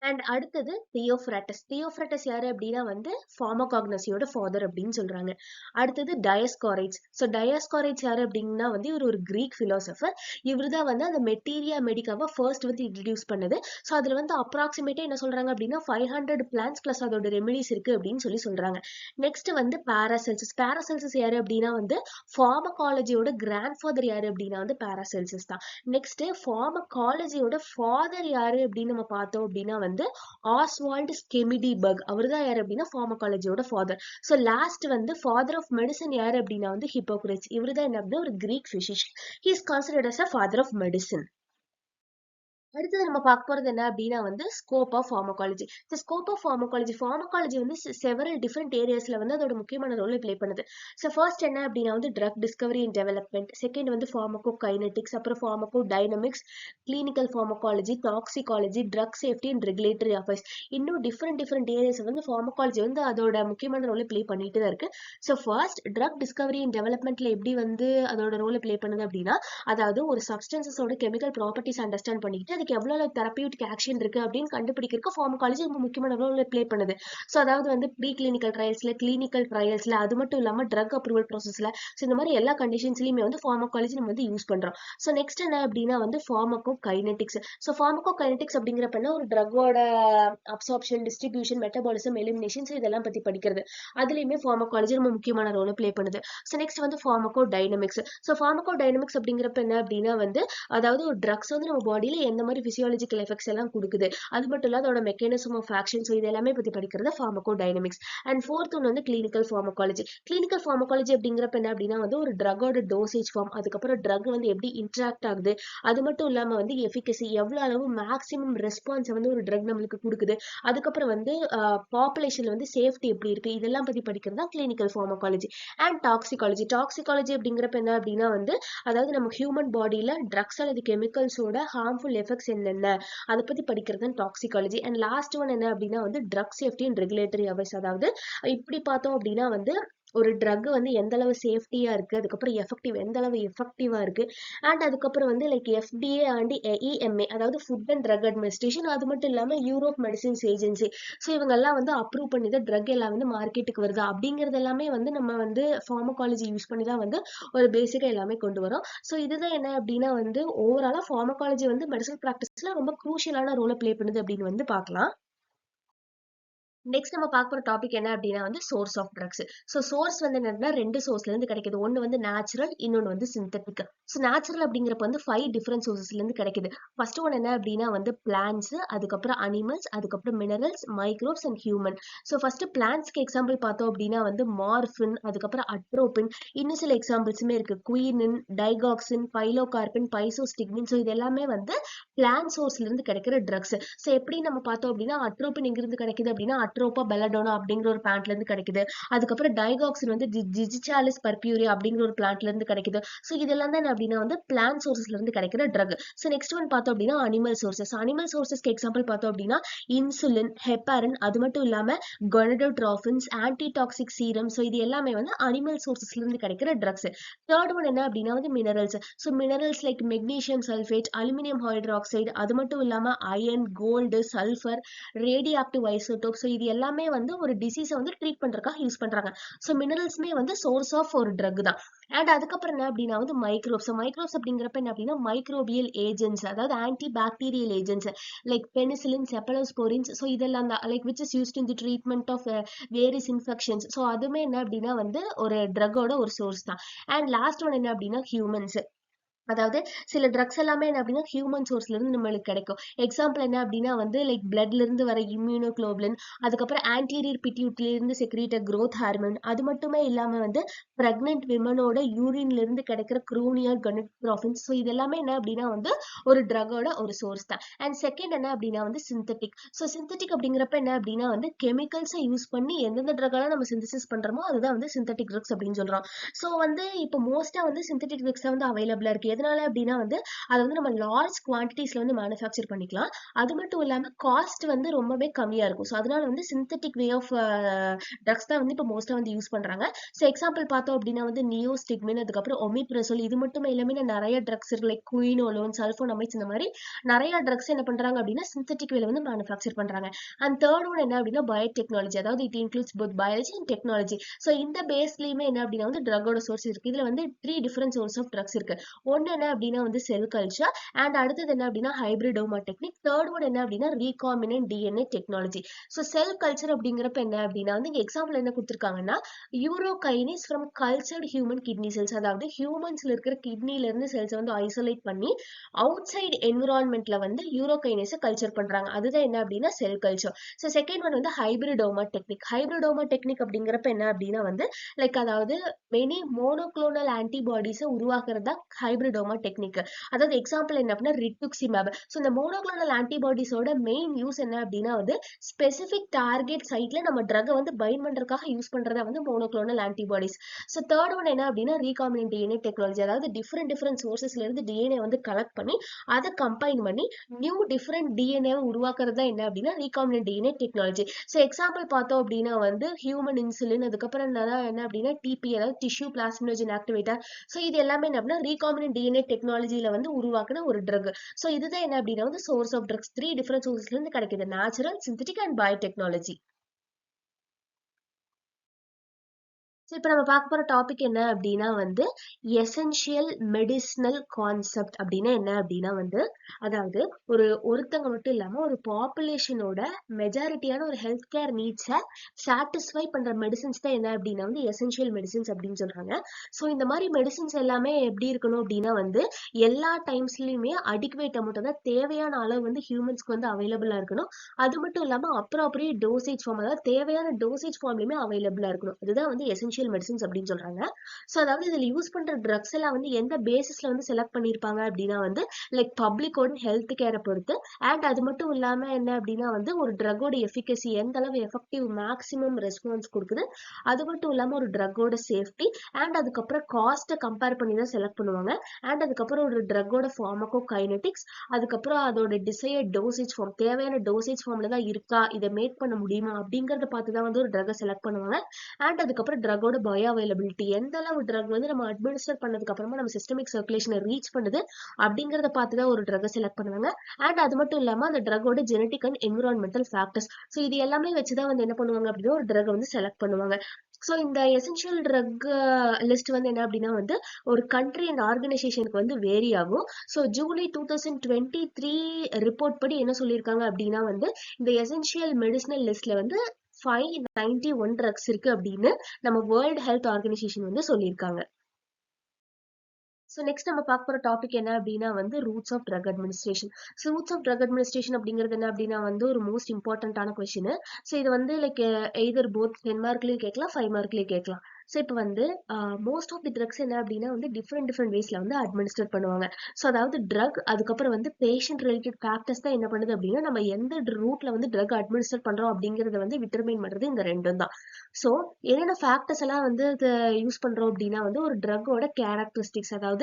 அண்ட் அடுத்தது தியோஃப்ராட்டஸ். தியோஃப்ராட்டஸ் யாரு அப்படின்னா வந்து ஃபார்மகாக்னசியோட ஃபாதர் அப்படின்னு சொல்றாங்க. அடுத்தது டயஸ்காரைட்ஸ். ஸோ டயஸ்காரைட்ஸ் யாரு அப்படின்னா வந்து இவர் ஒரு கிரீக் பிலாசபர். இவர் தான் வந்து அந்த மெட்டீரியா மெடிக்காவை ஃபர்ஸ்ட் வந்து இன்ட்ரடியூஸ் பண்ணது. ஸோ அதுல வந்து அப்ராக்சிமேட்டா என்ன சொல்றாங்க அப்படின்னா 500 பிளான்ஸ் பிளஸ் அதோட ரெமிடிஸ் இருக்கு அப்படின்னு சொல்லி சொல்றாங்க. நெக்ஸ்ட் வந்து பாராசெல்சஸ். பாராசெல்சஸ் யாரு அப்படின்னா வந்து ஃபார்மகாலஜியோட கிராண்ட் ஃபாதர் யாரு அப்படின்னா வந்து பாராசெல்சஸ் தான். நெக்ஸ்ட் ஃபார்மகாலஜியோட ஃபாதர் யாரு அப்படின்னு நம்ம பார்த்தோம் அப்படின்னா வந்து ஆஸ்வால்ட் ஸ்கெமிடிபர்க். அவர் தான் யாரு அப்படின்னா ஃபார்மகாலஜியோட ஃபாதர். ஸோ லாஸ்ட் வந்து ஃபாதர் ஆஃப் மெடிசன் யாரு அப்படின்னா வந்து ஹிப்போக்ரட்ஸ். இவர் தான் என்ன அப்படின்னா ஒரு Greek physician. He is considered as a father of medicine. அடுத்தது நம்ம பார்க்க போறது என்ன அப்படின்னா வந்து ஸ்கோப் ஆஃப் ஃபார்மகாலஜி. இந்த ஸ்கோப் ஆஃப் ஃபார்மகாலஜி, ஃபார்மகாலஜி வந்து செவரல் டிஃப்ரெண்ட் ஏரியாஸ்ல வந்து அதோட முக்கியமான ரோல் பிளே பண்ணுது. ஸோ ஃபர்ஸ்ட் என்ன அப்படின்னா வந்து drug discovery and development, second வந்து ஃபார்மகோ கைனெட்டிக்ஸ், அப்புறம் pharmaco dynamics, clinical pharmacology, toxicology, drug safety and regulatory affairs. இன்னும் டிஃப்ரெண்ட் ஏரியாஸ் வந்து ஃபார்மகாலஜி வந்து அதோட முக்கியமான ரோலை பிளே பண்ணிட்டு தான் இருக்கு. So first drug discovery and டெவலப்மெண்ட்ல எப்படி வந்து அதோட ரோலை பிளே பண்ணுது அப்படின்னா அதாவது ஒரு சப்ஸ்டன்சஸோட கெமிக்கல் ப்ராப்பர்ட்டிஸ் அண்டர்ஸ்டாண்ட் பண்ணிக்கிட்டு அதுக்கு எவ்வளவு தெரபியூட்டிக் ஆக்ஷன் இருக்கு அப்படின்னு கண்டுபிடிக்கிறதுக்கு ஃபார்மகாலஜி ரொம்ப முக்கியமான ரோல் ப்ளே பண்ணுது. ஸோ அதாவது வந்து ப்ரீ கிளினிக்கல் ட்ரையல்ஸ்ல, கிளினிக்கல் ட்ரையல்ஸ்ல, அது மட்டும் இல்லாம ட்ரக் அப்ரூவல் ப்ராசஸ்ல, ஸோ இந்த மாதிரி எல்லா கண்டிஷன்ஸ்லயுமே வந்து ஃபார்மகாலஜி நம்ம வந்து யூஸ் பண்றோம். ஸோ நெக்ஸ்ட் என்ன அப்படின்னா வந்து pharmaco kinetics. So pharmaco kinetics அப்படிங்கிறப்ப ஒரு ட்ரக்கோட அப்சார்ப்ஷன், டிஸ்ட்ரிபியூஷன், மெட்டபாலிசம், எலிமினேஷன், இதெல்லாம் பத்தி படிக்கிறது. அதுலயுமே ஃபார்மகாலஜி ரொம்ப முக்கியமான ரோல் ப்ளே பண்ணுது. ஸோ நெக்ஸ்ட் வந்து pharmaco dynamics. So pharmaco dynamics அப்படிங்கிறப்ப என்ன அப்படின்னா வந்து அதாவது ஒரு ட்ரக்ஸ் வந்து நம்ம பாடியில எந்த மாதிரி பிசியாலஜிக்கல் எஃபெக்ட்ஸ் எல்லாம் கொடுக்குது, அது மட்டும் இல்ல அதோட மெக்கானிசம் ஆஃப் ஆக்ஷன், ஸோ இது எல்லாமே பத்தி படிக்கிறது ஃபார்மகோ டைனமிக்ஸ். அண்ட் ஃபோர்த் ஒன்று வந்து கிளினிக்கல் ஃபார்மகாலஜி. கிளினிக்கல் ஃபார்மகாலஜி அப்படிங்கிறப்ப என்ன அப்படின்னா வந்து ஒரு ட்ரக்கோட டோசேஜ் ஃபார்ம், அதுக்கப்புறம் ட்ரக் வந்து எப்படி இன்ட்ராக்ட் ஆகுது, அது மட்டும் இல்லாம வந்து எஃபிகசி எவ்வளவு அளவு மேக்ஸிமம் ரெஸ்பான்ஸ் வந்து ஒரு ட்ரக் நம்மளுக்கு கொடுக்குது, அதுக்கப்புறம் வந்து பாப்புலேஷன்ல வந்து சேஃப்டி எப்படி இருக்கு, இதெல்லாம் பத்தி படிக்கிறது தான் clinical pharmacology. And toxicology. Toxicology அப்படிங்கிறப்ப என்ன அப்படின்னா வந்து அதாவது நம்ம ஹியூமன் பாடியில ட்ரக்ஸ் அல்லது கெமிக்கல்ஸோட ஹார்ம்ஃபுல் எஃபெக்ட்ஸ் என்னென்ன அதை பத்தி படிக்கிறது தான் டாக்ஸிகாலஜி. அண்ட் லாஸ்ட் ஒன் என்ன அப்படின்னா வந்து drug safety and regulatory affairs. அதாவது இப்படி பார்த்தோம் அப்படின்னா வந்து ஒரு ட்ரக் வந்து எந்த அளவு சேஃப்டியா இருக்கு, அதுக்கப்புறம் எந்த அளவு எஃபெக்டிவா இருக்கு, அண்ட் அதுக்கப்புறம் வந்து லைக் FDA அண்ட் EMA, அதாவது ஃபுட் அண்ட் ட்ரக் அட்மினிஸ்ட்ரேஷன், அது மட்டும் இல்லாம யூரோப் மெடிசின்ஸ் ஏஜென்சி, ஸோ இவங்க எல்லாம் வந்து அப்ரூவ் பண்ணி தான் ட்ரக் எல்லாம் வந்து மார்க்கெட்டுக்கு வருது அப்படிங்கிறது எல்லாமே வந்து நம்ம வந்து ஃபார்மகாலஜி யூஸ் பண்ணி தான் வந்து ஒரு பேசிக்கா எல்லாமே கொண்டு வரோம். ஸோ இதுதான் என்ன அப்படின்னா வந்து ஓவராலா ஃபார்மகாலஜி வந்து மெடிசல் ப்ராக்டிஸ்ல ரொம்ப குரூஷியலான ரோலை பிளே பண்ணுது அப்படின்னு வந்து பார்க்கலாம். நெக்ஸ்ட் நம்ம பார்க்க போற டாபிக் என்ன அப்படின்னா வந்து source of drugs. So source வந்து என்னன்னா ரெண்டு சோர்ஸ்ல இருந்து கிடைக்குது. ஒன்னு வந்து நேச்சுரல், இன்னொன்னு வந்து சிந்தட்டிக். ஸோ நேச்சுரல் அப்படிங்கிறப்ப வந்து 5 டிஃபரெண்ட் சோர்சஸ்ல இருந்து கிடைக்குது. ஃபர்ஸ்ட் ஒன் என்ன அப்படின்னா வந்து பிளான்ஸ், அதுக்கப்புறம் அனிமல்ஸ், அதுக்கப்புறம் minerals, microbes and human. So first பிளான்ஸ்க்கு எக்ஸாம்பிள் பார்த்தோம் அப்படின்னா வந்து மார்பின், அதுக்கப்புறம் அட்ரோபின், இன்னும் சில எக்ஸாம்பிள்ஸுமே இருக்கு. குயினின், டைகாக்சின், பைலோகார்பின், பைசோஸ்டிக்மின். ஸோ இது எல்லாமே வந்து பிளான்ட் சோர்ஸ்ல இருந்து கிடைக்கிற ட்ரக்ஸ். ஸோ எப்படி நம்ம பார்த்தோம் அப்படின்னா அட்ரோபின் எங்கிருந்து கிடைக்குது அப்படின்னா அட்ரோபா பெலடோனா அப்படிங்கிற ஒரு பிளான்ட்ல இருந்து கிடைக்குது. அதுக்கப்புறம் டைகாக்சின் வந்து ஜிஜிசாலிஸ் பர்பியூரியா அப்படிங்கிற ஒரு பிளான்ட்ல இருந்து கிடைக்குது. ஸோ இதெல்லாம் தான் அப்படின்னா வந்து பிளான்ட் சோர்சஸ்ல இருந்து கிடைக்கிற ட்ரக். ஸோ நெக்ஸ்ட் ஒன் பார்த்தோம் அப்படின்னா அனிமல் சோர்சஸ். அனிமல் சோர்சஸ்க்கு எக்ஸாம்பிள் பார்த்தோம் அப்படின்னா இன்சுலின், ஹெப்பாரின், அது மட்டும் இல்லாம கொனடோட்ரோபின்ஸ், ஆன்டிடாக்சிக் சீரம். ஸோ இது எல்லாமே வந்து அனிமல் சோர்சஸ்ல இருந்து கிடைக்கிற ட்ரக்ஸ். தேர்ட் ஒன் என்ன அப்படின்னா வந்து minerals. So minerals like magnesium sulphate, aluminium hydroxide, அது மட்டும் இல்லாம iron, gold, sulphur, radioactive isotope. So இது எல்லாமே வந்து ஒரு டிசீஸை வந்து ட்ரீட் பண்றதுக்காக யூஸ் பண்றாங்க. ஸோ மினரல்ஸ்மே வந்து சோர்ஸ் ஆஃப் ஒரு ட்ரக் தான். அண்ட் அதுக்கப்புறம் என்ன அப்படின்னா வந்து மைக்ரோப்ஸ். மைக்ரோப்ஸ் அப்படிங்கிறப்ப என்ன அப்படின்னா மைக்ரோபியல் ஏஜென்ட்ஸ், அதாவது antibacterial agents like penicillin, cephalosporins. So இதெல்லாம் தான் like which is used in the treatment of various infections. So அதுவுமே என்ன அப்படின்னா வந்து ஒரு ட்ரக்கோட ஒரு சோர்ஸ் தான். அண்ட் லாஸ்ட் ஒன் என்ன அப்படின்னா ஹியூமன்ஸ். அதாவது சில ட்ரக்ஸ் எல்லாமே என்ன அப்படின்னா ஹியூமன் சோர்ஸ்ல இருந்து நம்மளுக்கு கிடைக்கும். எக்ஸாம்பிள் என்ன அப்படின்னா வந்து லைக் பிளட்ல இருந்து வர இம்யூனோகுளோபுலின், அதுக்கப்புறம் ஆன்டீரியர் பிட்யூட்ல இருந்து செக்ரீட்ட growth ஹார்மோன், அது மட்டுமே இல்லாம வந்து பிரெக்னென்ட் விமனோட யூரின்ல இருந்து கிடைக்கிற குரோனியல் கனெக்ட்ரோஃபின்ஸ். ஸோ இது எல்லாமே என்ன அப்படின்னா வந்து ஒரு ட்ரக்கோட ஒரு சோர்ஸ் தான். அண்ட் செகண்ட் என்ன அப்படின்னா வந்து சிந்தட்டிக். ஸோ சிந்தட்டிக் அப்படிங்கிறப்ப என்ன அப்படின்னா வந்து கெமிக்கல்ஸை யூஸ் பண்ணி எந்தெந்த ட்ரக்கெல்லாம் நம்ம சிந்தசிஸ் பண்றோமோ அதுதான் வந்து சிந்தட்டிக் ட்ரக்ஸ் அப்படின்னு சொல்றோம். ஸோ வந்து இப்போ மோஸ்டா வந்து சிந்தட்டிக் ட்ரக்ஸ் வந்து அவைலபிளா இருக்கு. எதனால அப்படின்னா வந்து அதை வந்து நம்ம லார்ஜ் குவான்டிட்டிஸ்ல வந்து மேனுஃபேக்சர் பண்ணிக்கலாம். அது மட்டும் இல்லாம காஸ்ட் வந்து ரொம்பவே கம்மியா இருக்கும். ஸோ அதனால வந்து சிந்தட்டிக் வே ஆஃப் ட்ரக்ஸ் தான் வந்து இப்போ மோஸ்டா வந்து யூஸ் பண்றாங்க. ஸோ எக்ஸாம்பிள் பார்த்தோம் அப்படின்னா வந்து நியோஸ்டிக்மின், அதுக்கப்புறம் ஒமிப்ரசோல், இது மட்டுமே இல்லாம நிறைய ட்ரக்ஸ் இருக்கு லைக் குயினோலோன், சல்போனமைட்ஸ், இந்த மாதிரி நிறைய ட்ரக்ஸ் என்ன பண்றாங்க அப்படின்னா சிந்தட்டிக் வேல வந்து மேனுஃபேக்சர் பண்றாங்க. அண்ட் தேர்ட் ஒன் என்ன அப்படின்னா பயோடெக்னாலஜி, அதாவது it includes both biology and technology. So இந்த பேஸ்லயுமே என்ன அப்படின்னா வந்து ட்ரக்கோட சோர்ஸ் இருக்கு. இதுல வந்து 3 டிஃபரெண்ட் சோர்ஸ் ஆஃப் ட்ரக்ஸ் இருக்கு. ஒன்னு என்ன அப்படின்னா வந்து செல் கல்ச்சர், அண்ட் அடுத்தது என்ன அப்படின்னா ஹைபிரிடோமா டெக்னிக், தேர்ட் ஒன் என்ன அப்படின்னா recombinant DNA technology. So cell culture அப்படிங்கிறப்ப என்ன அப்படின்னா வந்து எக்ஸாம்பிள் என்ன கொடுத்துருக்காங்கன்னா urokinase from cultured human kidney cells, அதாவது ஹியூமன்ஸ்ல இருக்கிற கிட்னில இருந்து செல்ஸ் வந்து ஐசோலேட் பண்ணி அவுட் சைடு என்விரான்மெண்ட்ல வந்து யூரோகைனேஸை கல்ச்சர் பண்றாங்க. அதுதான் என்ன அப்படின்னா cell culture. So second one வந்து ஹைபிரிடோமா டெக்னிக். ஹைபிரிடோமா டெக்னிக் அப்படிங்கிறப்ப என்ன அப்படின்னா வந்து லைக் அதாவது மெனி மோனோக்ளோனல் ஆன்டிபாடிஸை உருவாக்குறதா ஹைபிரிடோமா டெக்னிக். அதாவது எக்ஸாம்பிள் என்ன அப்படின்னா ரிட்டுக்சிமேப். ஸோ இந்த மோனோக்ளோனல் ஆன்டிபாடிஸோட மெயின் யூஸ் என்ன அப்படின்னா வந்து ஸ்பெசிபிக் டார்கெட் சைட்ல நம்ம ட்ரக்கை வந்து பைண்ட் பண்றதுக்காக யூஸ் பண்றதா வந்து monoclonal antibodies. So third one என்ன அப்படின்னா ரீகாம்பினன்ட் டிஎன்ஏ டெக்னாலஜி, அதாவது டிஃபரெண்ட் சோர்சஸ்ல இருந்து டிஎன்ஏ வந்து கலெக்ட் பண்ணி அதை கம்பைன் பண்ணி நியூ டிஃபரெண்ட் டிஎன்ஏ உருவாக்குறது என்ன அப்படின்னா recombinant DNA technology. So example பார்த்தோம் அப்படின்னா வந்து ஹியூமன் இன்சுலின், அதுக்கப்புறம் என்ன அப்படின்னா டிபி, அதாவது டிஷ்யூ பிளாஸ்மினோஜன் ஆக்டிவேட்டர். ஸோ இது எல்லாமே என்ன அப்படின்னா ரீகாம்பினன்ட் DNA டெக்னாலஜில வந்து உருவாக்குன ஒரு ட்ரக். ஸோ இதுதான் என்ன அப்படின்னா வந்து சோர்ஸ் ஆஃப் ட்ரக்ஸ். 3 டிஃபரெண்ட் சோர்ஸ்ல இருந்து கிடைக்குது. Natural, synthetic and biotechnology. So இப்போ நம்ம பார்க்க போற டாபிக் என்ன அப்படின்னா வந்து எசென்ஷியல் மெடிசினல் கான்செப்ட் அப்படின்னா என்ன அப்படின்னா வந்து அதாவது ஒருத்தங்க மட்டும் இல்லாம ஒரு பாப்புலேஷனோட மெஜாரிட்டியான ஒரு ஹெல்த் கேர் நீட்ஸை சாட்டிஸ்ஃபை பண்ற மெடிசின்ஸ் தான் என்ன அப்படின்னா வந்து எசென்ஷியல் மெடிசின்ஸ் அப்படின்னு சொல்றாங்க. ஸோ இந்த மாதிரி மெடிசின்ஸ் எல்லாமே எப்படி இருக்கணும் அப்படின்னா வந்து எல்லா டைம்ஸ்லயுமே அடிக்குவேட் அமௌண்ட், அதாவது தேவையான அளவு வந்து ஹியூமன்ஸ்க்கு வந்து அவைலபிளா இருக்கணும். அது மட்டும் இல்லாம அப்படியே டோசேஜ் ஃபார்ம், அதாவது தேவையான டோசேஜ் ஃபார்ம்லயுமே அவைலபிளா இருக்கணும். அதுதான் வந்து எசென்ஷியல் மெடிசின்ஸ் அப்படின்னு சொல்றாங்க. சோ அதாவது இதுல யூஸ் பண்ற ட்ரக்ஸ் எல்லாம் வந்து எந்த பேசிஸ்ல வந்து செலக்ட் பண்ணிருப்பாங்க அப்படின்னா வந்து லைக் பப்ளிக்கோட ஹெல்த் கேரை பொறுத்து. அண்ட் அது மட்டும் இல்லாம என்ன அப்படின்னா வந்து ஒரு ட்ரக்கோட எஃபிகசி எந்த அளவு எஃபெக்டிவ் மேக்ஸிமம் ரெஸ்பான்ஸ் கொடுக்குது, அது மட்டும் இல்லாம ஒரு ட்ரக்கோட சேஃப்டி அண்ட் அதுக்கப்புறம் காஸ்ட்டை கம்பேர் பண்ணி தான் செலக்ட் பண்ணுவாங்க. அண்ட் அதுக்கப்புறம் ஒரு ட்ரக்கோட ஃபார்மகோ கைனடிக்ஸ், அதுக்கப்புறம் அதோட டிசையர்ட் டோசேஜ் ஃபார்ம், தேவையான டோசேஜ் ஃபார்ம்ல தான் இருக்கா, இதை மேக் பண்ண முடியுமா அப்படிங்கறத பார்த்து தான் வந்து ஒரு ட்ரக்கை செலக்ட் பண்ணுவாங்க. அண்ட் அதுக்கப்புறம் ட்ரக்கோட பயோ அவைலபிலிட்டி, எந்த அளவு ட்ரக் வந்து நம்ம அட்மினிஸ்டர் பண்ணதுக்கு அப்புறமா நம்ம சிஸ்டமிக் சர்க்குலேஷனை ரீச் பண்ணுது அப்படிங்கறத பார்த்து தான் ஒரு ட்ரக்கை செலக்ட் பண்ணுவாங்க. அண்ட் அது மட்டும் இல்லாம அந்த ட்ரக்கோட genetic and environmental factors. So இது எல்லாமே வச்சுதான் வந்து என்ன பண்ணுவாங்க அப்படின்னா ஒரு ட்ரக்கை வந்து செலக்ட் பண்ணுவாங்க. ஸோ இந்த எசென்ஷியல் ட்ரக் லிஸ்ட் வந்து என்ன அப்படின்னா வந்து ஒரு கண்ட்ரி அண்ட் ஆர்கனைசேஷனுக்கு வந்து வேரி ஆகும். ஸோ ஜூலை 2023 ரிப்போர்ட் படி என்ன சொல்லியிருக்காங்க அப்படின்னா வந்து இந்த எசென்ஷியல் மெடிசினல் லிஸ்ட்ல வந்து 591 ட்ரக்ஸ் இருக்கு அப்படின்னு நம்ம வேர்ல்ட் ஹெல்த் ஆர்கனைசேஷன் வந்து சொல்லியிருக்காங்க. ஸோ நெக்ஸ்ட் நம்ம பார்க்க போற டாபிக் என்ன அப்படின்னா வந்து routes of drug administration. So routes of drug administration அப்படிங்கிறது என்ன அப்படின்னா வந்து ஒரு மோஸ்ட் இம்பார்ட்டன்டான கொஸ்டின். ஸோ இது வந்து லைக் எய்தர் போத் 10 மார்க்லயும் கேட்கலாம், 5 மார்க்லயும் கேட்கலாம். ஸோ இப்போ வந்து மோஸ்ட் ஆஃப் தி ட்ரக்ஸ் என்ன அப்படின்னா வந்து டிஃப்ரெண்ட் வேஸ்ல வந்து அட்மினிஸ்டர் பண்ணுவாங்க. ஸோ அதாவது ட்ரக் அதுக்கப்புறம் வந்து பேஷண்ட் ரிலேட்டட் ஃபேக்டர்ஸ் தான் என்ன பண்ணுது அப்படின்னா நம்ம எந்த ரூட்ல வந்து ட்ரக் அட்மினிஸ்டர் பண்றோம் அப்படிங்கறத வந்து டிட்டர்மைன் பண்றது இந்த ரெண்டும் தான். ஸோ என்னென்ன ஃபேக்டர்ஸ் எல்லாம் வந்து யூஸ் பண்றோம் அப்படின்னா வந்து ஒரு ட்ரக்கோட கேரக்டரிஸ்டிக்ஸ், அதாவது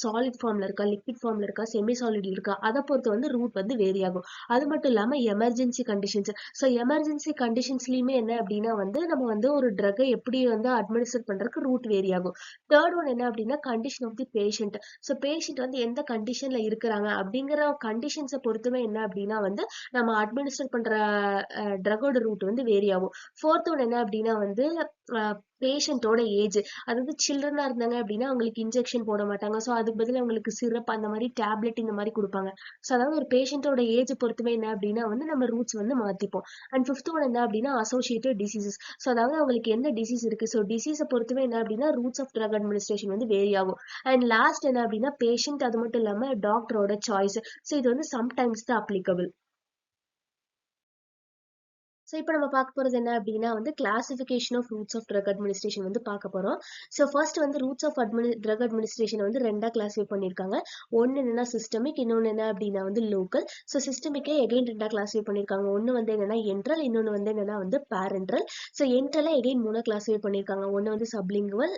சாலிட் ஃபார்ம்ல இருக்கா, லிக்விட் ஃபார்ம்ல இருக்கா, செமி சாலிட் இருக்கா, அதை பொறுத்து வந்து ரூட் வந்து வேரி ஆகும். அது மட்டும் இல்லாம எமர்ஜென்சி கண்டிஷன்ஸ். ஸோ எமர்ஜென்சி கண்டிஷன்ஸ்லயுமே என்ன அப்படின்னா வந்து நம்ம வந்து ஒரு ட்ரக்கை எப்படி வந்து அட்மினிஸ்டர் பண்றதுக்கு ரூட் வேரி ஆகும். தேர்ட் ஒன் என்ன அப்படின்னா condition of the patient. So patient வந்து எந்த கண்டிஷன்ல இருக்கிறாங்க அப்படிங்கிற கண்டிஷன்ஸை பொறுத்துமே என்ன அப்படின்னா வந்து நம்ம அட்மினிஸ்டர் பண்ற ட்ரக்கோட ரூட் வந்து வேரி ஆகும். ஃபோர்த் ஒன் என்ன அப்படின்னா வந்து பேஷண்டோட ஏஜ். அதாவது சில்ட்ரனா இருந்தாங்க அப்படின்னா அவங்களுக்கு இன்ஜெக்ஷன் போட மாட்டாங்க. ஸோ அதுக்கு பதில் அவங்களுக்கு சிரப் அந்த மாதிரி டேப்லெட் இந்த மாதிரி கொடுப்பாங்க. ஸோ அதாவது ஒரு பேஷண்டோட ஏஜ் பொறுத்துமே என்ன அப்படின்னா வந்து நம்ம ரூட்ஸ் வந்து மாத்திப்போம். அண்ட் ஃபிஃப்த் ஒன் என்ன அப்படின்னா அசோசியேட்டட் டிசீசஸ். ஸோ அதாவது அவங்களுக்கு என்ன டிசீஸ் இருக்கு, ஸோ டிசீஸை பொறுத்துமே என்ன அப்படின்னா ரூட்ஸ் ஆஃப் ட்ரக் அட்மினிஸ்ட்ரேஷன் வந்து வேரி ஆகும். அண்ட் லாஸ்ட் என்ன அப்படின்னா பேஷண்ட், அது மட்டும் இல்லாம டாக்டரோட சாய்ஸ். ஸோ இது வந்து சம்டைம்ஸ் தான் அப்ளிகபிள். ஸோ இப்போ நம்ம பார்க்க போகிறது என்ன அப்படின்னா வந்து classification of routes of drug administration வந்து பார்க்க போகிறோம். ஸோ ஃபர்ஸ்ட் வந்து ரூட்ஸ் ஆஃப் ட்ரக் அட்மினிஸ்ட்ரேஷன் வந்து ரெண்டாக கிளாஸிஃபை பண்ணியிருக்காங்க. ஒன்று என்னன்னா சிஸ்டமிக், இன்னொன்று என்ன அப்படின்னா வந்து லோக்கல். ஸோ சிஸ்டமிக்கே எகைன் ரெண்டாக கிளாஸிஃபை பண்ணியிருக்காங்க. ஒன்று வந்து என்னன்னா என்ட்ரல், இன்னொன்று வந்து என்னன்னா வந்து பேரன்ட்ரல். ஸோ என்ட்ரலை எகைன் மூணாக கிளாஸிஃபை பண்ணியிருக்காங்க. ஒன்று வந்து சப்லிங்குவல்,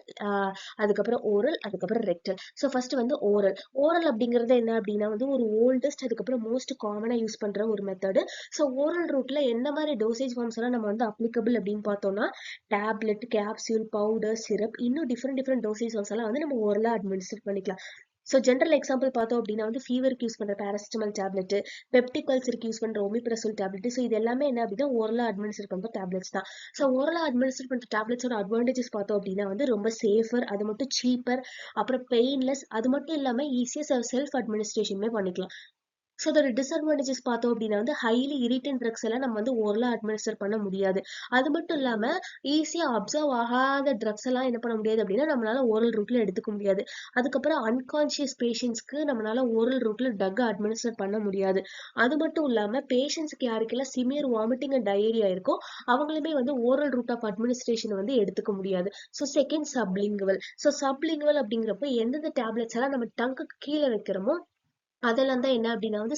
அதுக்கப்புறம் ஓரல், அதுக்கப்புறம் ரெக்டல். ஸோ ஃபர்ஸ்ட் வந்து ஓரல். ஓரல் அப்படிங்கிறது என்ன அப்படின்னா வந்து ஒரு ஓல்டஸ்ட் அதுக்கப்புறம் மோஸ்ட் காமனாக யூஸ் பண்ணுற ஒரு மெத்தடு. ஸோ ஓரல் ரூட்ல எந்த மாதிரி டோசேஜ் ஃபார்ம்ஸ் எல்லாம் நம்ம வந்து அப்ளிகபிள் அப்படின்னு பார்த்தோம்னா டேப்லெட், கேப்சூல், பவுடர், சிரப், இன்னும் டிஃப்ரெண்ட் டோசேஜ் ஃபார்ம்ஸ் எல்லாம் வந்து நம்ம ஓரலா அட்மினிஸ்டர் பண்ணிக்கலாம். ஸோ ஜென்ரல் எக்ஸாம்பிள் பார்த்தோம் அப்படின்னா வந்து ஃபீவருக்கு யூஸ் பண்ற பேராசிட்டமால் டேப்லெட், பெப்டிக் அல்சருக்கு யூஸ் பண்ற ஒமிப்ரசோல் டேப்லெட். ஸோ இது எல்லாமே என்ன அப்படின்னா ஓரலா அட்மினிஸ்டர் பண்ற டேப்லெட்ஸ் தான். ஸோ ஓரலா அட்மினிஸ்டர் பண்ற டேப்லெட்ஸோட அட்வான்டேஜஸ் பார்த்தோம் அப்படின்னா வந்து ரொம்ப சேஃபர், அது மட்டும் சீப்பர், அப்புறம் பெயின்லெஸ், அது மட்டும் இல்லாம ஈஸியா செல்ஃப் அட்மினிஸ்ட்ரேஷனுமே பண்ணிக்கலாம். ஸோ அதோட டிஸ்அட்வான்டேஜஸ் பார்த்தோம் அப்படின்னா வந்து ஹைலி இரிட்டன்ட் ட்ரக்ஸ் எல்லாம் நம்ம வந்து ஓரலா அட்மினிஸ்டர் பண்ண முடியாது. அது மட்டும் இல்லாம ஈஸியா அப்சர்வ் ஆகாத ட்ரக்ஸ் எல்லாம் என்ன பண்ண முடியாது அப்படின்னா நம்மளால ஓரல் ரூட்ல எடுத்துக்க முடியாது. அதுக்கப்புறம் அன்கான்சியஸ் பேஷண்ட்ஸ்க்கு நம்மளால ஓரல் ரூட்ல ட்ரக் அட்மினிஸ்டர் பண்ண முடியாது. அது மட்டும் இல்லாம பேஷண்ட்ஸ்க்கு யாருக்கெல்லாம் சிவியர் வாமிட்டிங் அண்ட் டயரியா இருக்கோ அவங்களுமே வந்து ஓரல் ரூட் ஆஃப் அட்மினிஸ்ட்ரேஷன் வந்து எடுத்துக்க முடியாது. So second sublingual. So sublingual அப்படிங்கிறப்ப எந்தெந்த டேப்லெட்ஸ் எல்லாம் நம்ம டங்குக்கு கீழே வைக்கிறோமோ அதெல்லாம் தான் என்ன அப்படின்னா வந்து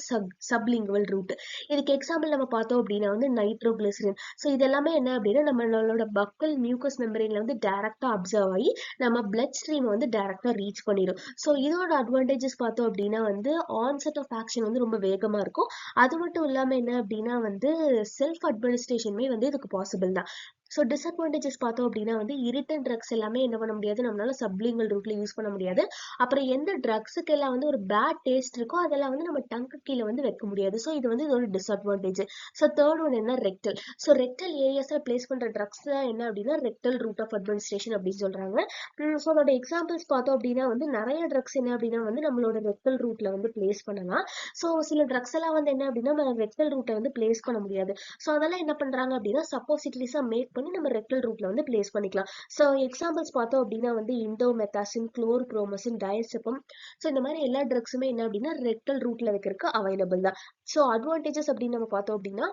சப்லிங்குவல் ரூட். இதுக்கு எக்ஸாம்பிள் நம்ம பார்த்தோம் அப்படின்னா வந்து நைட்ரோகிளிசரின். ஸோ இது எல்லாமே என்ன அப்படின்னா நம்மளோட பக்கல் மியூக்கஸ் மெம்பரேன்ல வந்து டைரக்டா அப்சர்வ் ஆகி நம்ம பிளட் ஸ்ட்ரீம் வந்து டைரக்டா ரீச் பண்ணிடும். ஸோ இதோட அட்வான்டேஜஸ் பார்த்தோம் அப்படின்னா வந்து ஆன்செட் ஆஃப் ஆக்ஷன் வந்து ரொம்ப வேகமா இருக்கும். அது மட்டும் இல்லாம என்ன அப்படின்னா வந்து செல்ஃப் அட்மினிஸ்ட்ரேஷனுமே வந்து இதுக்கு பாசிபிள் தான். ஸோ டிஸ்அட்வான்டேஜஸ் பார்த்தோம் அப்படின்னா வந்து இரிட்டன் ட்ரக்ஸ் எல்லாமே என்ன பண்ண முடியாது, நம்மளால சப்லிங்கல் ரூட்ல யூஸ் பண்ண முடியாது. அப்புறம் எந்த ட்ரக்ஸுக்கு எல்லாம் வந்து ஒரு பேட் டேஸ்ட் இருக்கோ அதெல்லாம் வந்து நம்ம டங்கு கீழே வந்து வைக்க முடியாது. ஸோ இது வந்து இதோட டிஸ்அட்வான்டேஜ். ஸோ தேர்ட் ஒன் என்ன, ரெக்டல். ஸோ ரெக்டல் ஏரியாஸ்ல பிளேஸ் பண்ற ட்ரக்ஸ் தான் என்ன அப்படின்னா ரெக்டல் ரூட் ஆஃப் அட்மினிஸ்ட்ரேஷன் அப்படின்னு சொல்றாங்க. ஸோ அதோட எக்ஸாம்பிள்ஸ் பார்த்தோம் அப்படின்னா வந்து நிறைய ட்ரக்ஸ் என்ன அப்படின்னா வந்து நம்மளோட ரெக்டல் ரூட்ல வந்து பிளேஸ் பண்ணலாம். ஸோ சில ட்ரக்ஸ் எல்லாம் வந்து என்ன அப்படின்னா நம்ம ரெக்டல் ரூட்டை வந்து பிளேஸ் பண்ண முடியாது. ஸோ அதெல்லாம் என்ன பண்றாங்க அப்படின்னா சப்போசிட்லிஸா மேக் பண்ணி நம்ம ரெக்டல் ரூட்ல வந்து பிளேஸ் பண்ணிக்கலாம். ஸோ எக்ஸாம்பிள்ஸ் பார்த்தோம் அப்படின்னா வந்து இண்டோமெத்தாசின், குளோர்ப்ரோமசின், டயசெபம். ஸோ இந்த மாதிரி எல்லா ட்ரக்ஸுமே என்ன அப்படின்னா ரெக்டல் ரூட்ல வைக்கிறதுக்கு அவைலபிள் தான். ஸோ அட்வான்டேஜஸ் அப்படின்னு நம்ம பார்த்தோம் அப்படின்னா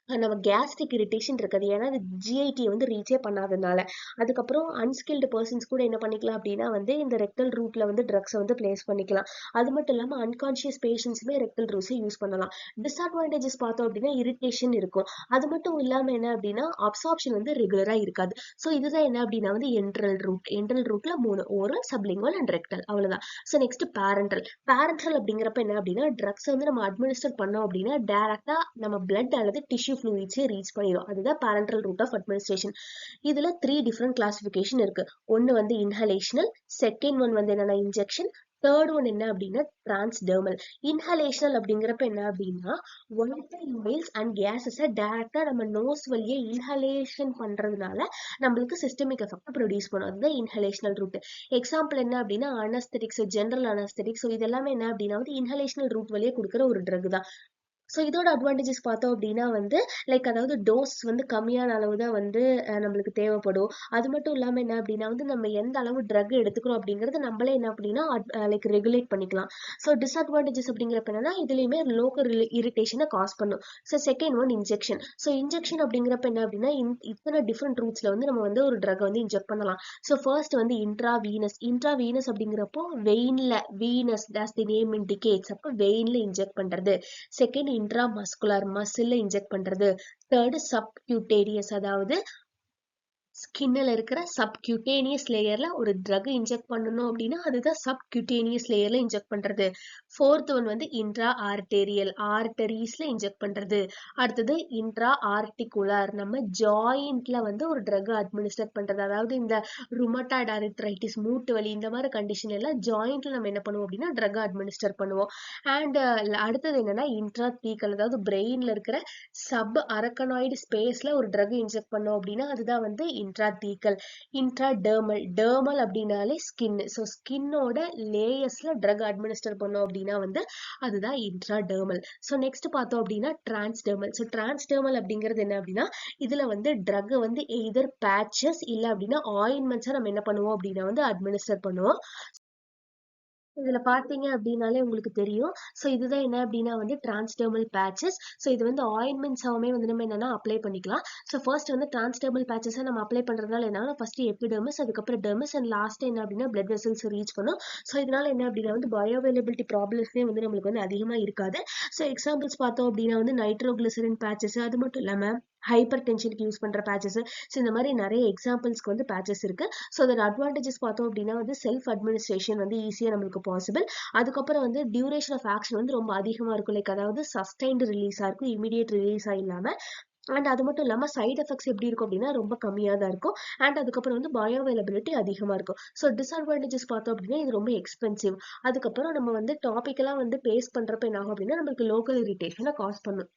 நம்ம கேஸ்ட்ரிக் இரிட்டேஷன் இருக்குது, ஏன்னா அது ஜிஐடி வந்து ரீச்சே பண்ணாதனால. அதுக்கப்புறம் அன்ஸ்கில்டு பர்சன்ஸ் கூட என்ன பண்ணிக்கலாம் அப்படின்னா வந்து இந்த ரெக்டல் ரூட்ல வந்து ட்ரக்ஸை வந்து பிளேஸ் பண்ணிக்கலாம். அது மட்டும் இல்லாமல் அன்கான்ஷியஸ் பேஷண்ட்ஸுமே ரெக்டல் ரூட்ஸை யூஸ் பண்ணலாம். டிஸ்அட்வான்டேஜஸ் பார்த்தோம் அப்படின்னா இரிட்டேஷன் இருக்கும். அது மட்டும் இல்லாமல் என்ன அப்படின்னா அப்சார்ப்ஷன் வந்து ரெகுலராக இருக்காது. ஸோ இதுதான் என்ன அப்படின்னா வந்து என்ட்ரல் ரூட்ல 3 ஓரல், சப்லிங்குவல் அண்ட் ரெக்டல், அவ்வளவுதான். ஸோ நெக்ஸ்ட் பேரண்டல் அப்படிங்கிறப்ப என்ன அப்படின்னா ட்ரக்ஸ் வந்து நம்ம அட்மினிஸ்டர் பண்ணோம் அப்படின்னா டைரக்டா நம்ம பிளட் அல்லது டிஷ்யூ ஃப்ளூயிட்ஸே ரீச் பண்ணிடும். அதுதான் பேரண்டல் ரூட் ஆஃப் அட்மினிஸ்ட்ரேஷன். இதுல 3 டிஃப்ரெண்ட் கிளாசிஃபிகேஷன் இருக்கு. ஒன்னு வந்து இன்ஹலேஷனல், செகண்ட் ஒன் வந்து என்னன்னா இன்ஜெக்ஷன், தேர்ட் ஒன் என்ன அப்படின்னா டிரான்ஸ்டெர்மல். இன்ஹலேஷனல் அப்படிங்கிறப்ப என்ன அப்படின்னா வாலட்டைல் ஆயில்ஸ் அண்ட் கேஸஸை டைரக்டா நம்ம நோஸ் வழியே இன்ஹலேஷன் பண்றதுனால நம்மளுக்கு சிஸ்டமிக் எஃபெக்ட் ப்ரொடியூஸ் பண்ணும். அதுதான் இன்ஹலேஷனல் ரூட். எக்ஸாம்பிள் என்ன அப்படின்னா அனஸ்தெட்டிக்ஸ், ஜென்ரல் அனஸ்தெட்டிக்ஸ். ஸோ இதெல்லாமே என்ன அப்படின்னா வந்து இன்ஹலேஷனல் ரூட் வழியே கொடுக்குற ஒரு ட்ரக் தான். ஸோ இதோட அட்வான்டேஜஸ் பார்த்தோம் அப்படின்னா வந்து லைக் அதாவது டோஸ் வந்து கம்மியான அளவு தான் வந்து நம்மளுக்கு தேவைப்படும். அது மட்டும் இல்லாமல் என்ன அப்படின்னா வந்து நம்ம எந்த அளவு ட்ரக் எடுத்துக்கிறோம் அப்படிங்கிறது நம்மளே என்ன அப்படின்னா லைக் ரெகுலேட் பண்ணிக்கலாம். ஸோ டிஸ்அட்வான்டேஜஸ் அப்படிங்கிறப்ப என்னன்னா இதுலேயுமே லோக்கல் இரிட்டேஷனை காஸ் பண்ணும். So second one injection. So injection அப்படிங்கிறப்ப என்ன அப்படின்னா இத்தனை டிஃப்ரெண்ட் ரூட்ஸ்ல வந்து நம்ம வந்து ஒரு ட்ரக் வந்து இன்ஜெக்ட் பண்ணலாம். ஸோ ஃபர்ஸ்ட் வந்து இன்ட்ராவீனஸ் அப்படிங்கிறப்போ வெயின்ல, venous as the name indicates, அப்போ வெயின்ல இன்ஜெக்ட் பண்றது. செகண்ட் இன்ட்ராமஸ்குலர், மசில்ல இன்ஜெக்ட் பண்றது. தேர்டு சப்கியூட்டேனியஸ், அதாவது ஸ்கின்ல இருக்கிற சப்கியூட்டேனியஸ் லேயர்ல ஒரு ட்ரக் இன்ஜெக்ட் பண்ணணும் அப்படின்னா அதுதான் சப்கியூட்டேனியஸ் லேயர்ல இன்ஜெக்ட் பண்றது. ஃபோர்த் ஒன் வந்து இன்ட்ரா ஆர்டேரியல், ஆர்டரிஸ்ல இன்ஜெக்ட் பண்றது. அடுத்தது இன்ட்ரா ஆர்டிகுலர், நம்ம ஜாயிண்ட்ல வந்து ஒரு ட்ரக் அட்மினிஸ்டர் பண்றது. அதாவது இந்த ருமட்டாய்டு ஆர்த்ரைட்டிஸ், மூட்டு வலி, இந்த மாதிரி கண்டிஷன் எல்லாம் ஜாயிண்ட்ல நம்ம என்ன பண்ணுவோம் அப்படின்னா ட்ரக் அட்மினிஸ்டர் பண்ணுவோம். அண்ட் அடுத்தது என்னன்னா இன்ட்ரா தீக்கல், அதாவது பிரெயின்ல இருக்கிற சப் அரக்கனாய்டு ஸ்பேஸ்ல ஒரு ட்ரக் இன்ஜெக்ட் பண்ணோம் அப்படின்னா அதுதான் வந்து இன்ட்ராதீக்கல். டெர்மல் அப்படின்னாலே ஸ்கின். ஸோ ஸ்கின்னோட லேயர்ஸ்ல ட்ரக் அட்மினிஸ்டர் பண்ணோம் அப்படின்னா வந்து அதுதான் இன்ட்ராடெர்மல். ஸோ நெக்ஸ்ட் பார்த்தோம் அப்படின்னா டிரான்ஸ்டெர்மல். ஸோ டிரான்ஸ்டெர்மல் அப்படிங்கிறது என்ன அப்படின்னா இதுல வந்து ட்ரக் வந்து எய்தர் பேச்சஸ் இல்லை அப்படின்னா ஆயின்மெண்ட்ஸை நம்ம என்ன பண்ணுவோம் அப்படின்னா வந்து அட்மினிஸ்டர் பண்ணுவோம். இதுல பாத்தீங்க அப்படின்னாலே உங்களுக்கு தெரியும். ஸோ இதுதான் என்ன அப்படின்னா வந்து டிரான்ஸ்டெர்மல் பேச்சஸ். ஸோ இது வந்து ஆயின்மெண்ட்ஸாவுமே வந்து நம்ம என்னன்னா அப்ளை பண்ணிக்கலாம். ஸோ ஃபர்ஸ்ட் வந்து டிரான்ஸ்டெர்மல் பேச்சஸை நம்ம அப்ளை பண்றதுனால என்னன்னா ஃபர்ஸ்ட் எபிடெர்மிஸ், அதுக்கப்புறம் டெர்மிஸ் அண்ட் லாஸ்ட் என்ன அப்படின்னா பிளட் வெசல்ஸ் ரீச் பண்ணும். ஸோ இதனால என்ன அப்படின்னா வந்து பயோஅவைலபிலிட்டி ப்ராப்ளம்ஸே வந்து நம்மளுக்கு வந்து அதிகமா இருக்காது. ஸோ எக்ஸாம்பிள்ஸ் பார்த்தோம் அப்படின்னா வந்து நைட்ரோகிளிசரின் பேச்சஸ், அது மட்டும் இல்லாம ஹைப்பர் டென்ஷனுக்கு யூஸ் பண்ற பேச்சஸ். ஸோ இந்த மாதிரி நிறைய எக்ஸாம்பிள்ஸ்க்கு வந்து பேச்சஸ் இருக்கு. ஸோ அதோட அட்வான்டேஜஸ் பார்த்தோம் அப்படின்னா வந்து செல்ஃப் அட்மினிஸ்ட்ரேஷன் வந்து ஈஸியா நம்மளுக்கு பாசிபிள். அதுக்கப்புறம் வந்து டியூரேஷன் ஆஃப் ஆக்ஷன் வந்து ரொம்ப அதிகமா இருக்கும். லைக் அதாவது சஸ்டைன்டு ரிலீஸா இருக்கும், இமீடியட் ரிலீஸா இல்லாம. அண்ட் அது மட்டும் இல்லாம சைட் எஃபெக்ட்ஸ் எப்படி இருக்கும் அப்படின்னா ரொம்ப கம்மியா தான் இருக்கும். அண்ட் அதுக்கப்புறம் வந்து பயோ அவைலபிலிட்டி அதிகமா இருக்கும். ஸோ டிஸ்அட்வான்டேஜஸ் பார்த்தோம் அப்படின்னா இது ரொம்ப எக்ஸ்பென்சிவ். அதுக்கப்புறம் நம்ம வந்து டாபிக்கெல்லாம் வந்து பேஸ் பண்றப்ப என்ன ஆகும் அப்படின்னா நம்மளுக்கு லோக்கல் இரிட்டேஷனை காஸ் பண்ணும்.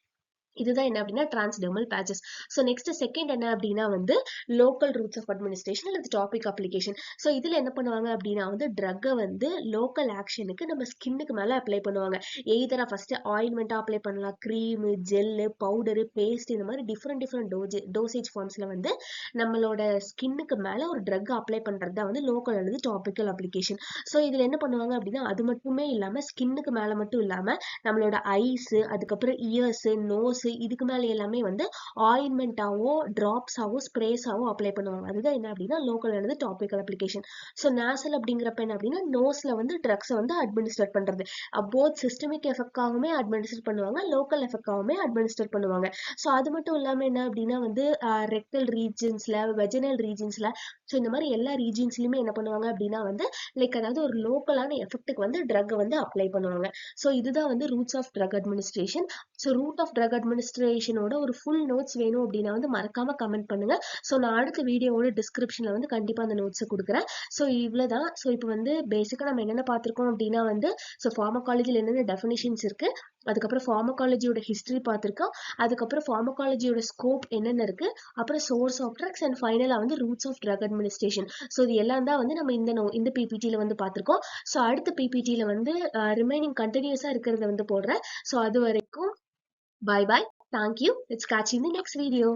இதுதான் என்ன அப்படின்னா transdermal patches. So next second என்ன அப்படின்னா வந்து லோக்கல் ரூட்ஸ் ஆஃப் அட்மினிஸ்ட்ரேஷன் அல்லது டாபிக் அப்ளிகேஷன். ஸோ இதுல என்ன பண்ணுவாங்க அப்படின்னா வந்து ட்ரக்கை வந்து லோக்கல் ஆக்ஷனுக்கு நம்ம ஸ்கின்னுக்கு மேல அப்ளை பண்ணுவாங்க. எய்தரா ஃபர்ஸ்ட் ஆயின்மெண்ட்டா அப்ளை பண்ணலாம், க்ரீமு, ஜெல்லு, பவுடரு, பேஸ்ட், இந்த மாதிரி டிஃப்ரெண்ட் டோசேஜ் ஃபார்ம்ஸ்ல வந்து நம்மளோட ஸ்கின்னுக்கு மேல ஒரு ட்ரக் அப்ளை பண்றது தான் வந்து லோக்கல் அல்லது டாபிக்கல் அப்ளிகேஷன். ஸோ இதுல என்ன பண்ணுவாங்க அப்படின்னா அது மட்டுமே இல்லாம ஸ்கின்னுக்கு மேல மட்டும் இல்லாம நம்மளோட ஐஸ், அதுக்கப்புறம் இயர்ஸ், நோஸ், இதுக்கு மேல எல்லாமே வந்து ஆயின்மெண்டாவோ டிராப்ஸாவோ ஸ்ப்ரேஸாவோ அப்ளை பண்ணுவாங்க. அதுதான் என்ன அப்படின்னா லோக்கல் அல்லது டாபிக்கல் அப்ளிகேஷன். ஸோ நேசல் அப்படிங்கிறப்ப என்ன அப்படின்னா நோஸ்ல வந்து ட்ரக்ஸை வந்து அட்மினிஸ்டர் பண்றது. போத் சிஸ்டமிக் எஃபெக்டாகவுமே அட்மினிஸ்டர் பண்ணுவாங்க, லோக்கல் எஃபெக்டாகவுமே அட்மினிஸ்டர் பண்ணுவாங்க. ஸோ அது மட்டும் இல்லாம என்ன அப்படின்னா வந்து ரெக்டல் ரீஜன்ஸ்ல, வெஜினல் ரீஜன்ஸ்ல, ஸோ இந்த மாதிரி எல்லா ரீஜன்ஸ்லயுமே என்ன பண்ணுவாங்க அப்படின்னா வந்து லைக் அதாவது ஒரு லோக்கலான எஃபெக்ட்டுக்கு வந்து ட்ரக் வந்து அப்ளை பண்ணுவாங்க. ஸோ இதுதான் வந்து routes of drug administration. So route of drug administration அட்மினிஸ்ட்ரேஷனோட ஒரு ஃபுல் நோட்ஸ் வேணும் அப்படின்னா வந்து மறக்காம கமெண்ட் பண்ணுங்க. ஸோ நான் அடுத்த வீடியோவோட டிஸ்கிரிப்ஷன்ல வந்து கண்டிப்பா அந்த நோட்ஸை கொடுக்குறேன். ஸோ இவ்வளவுதான். ஸோ இப்போ வந்து பேசிக்கா நம்ம என்னென்ன பார்த்திருக்கோம் அப்படின்னா வந்து ஸோ ஃபார்மகாலஜியில் என்னென்ன டெஃபினிஷன்ஸ் இருக்கு, அதுக்கப்புறம் ஃபார்மகாலஜியோட ஹிஸ்டரி பார்த்திருக்கோம், அதுக்கப்புறம் ஃபார்மகாலஜியோட ஸ்கோப் என்னென்ன இருக்கு, அப்புறம் சோர்ஸ் ஆஃப் ட்ரக்ஸ் அண்ட் ஃபைனலா வந்து routes of drug administration. So இது எல்லாம் தான் வந்து நம்ம இந்த பிபிடியில வந்து பார்த்திருக்கோம். ஸோ அடுத்த பிபிடியில வந்து ரிமைனிங் கண்டினியூஸா இருக்கிறத வந்து போடுறேன். ஸோ அது வரைக்கும் bye bye. Thank you. Let's catch you in the next video.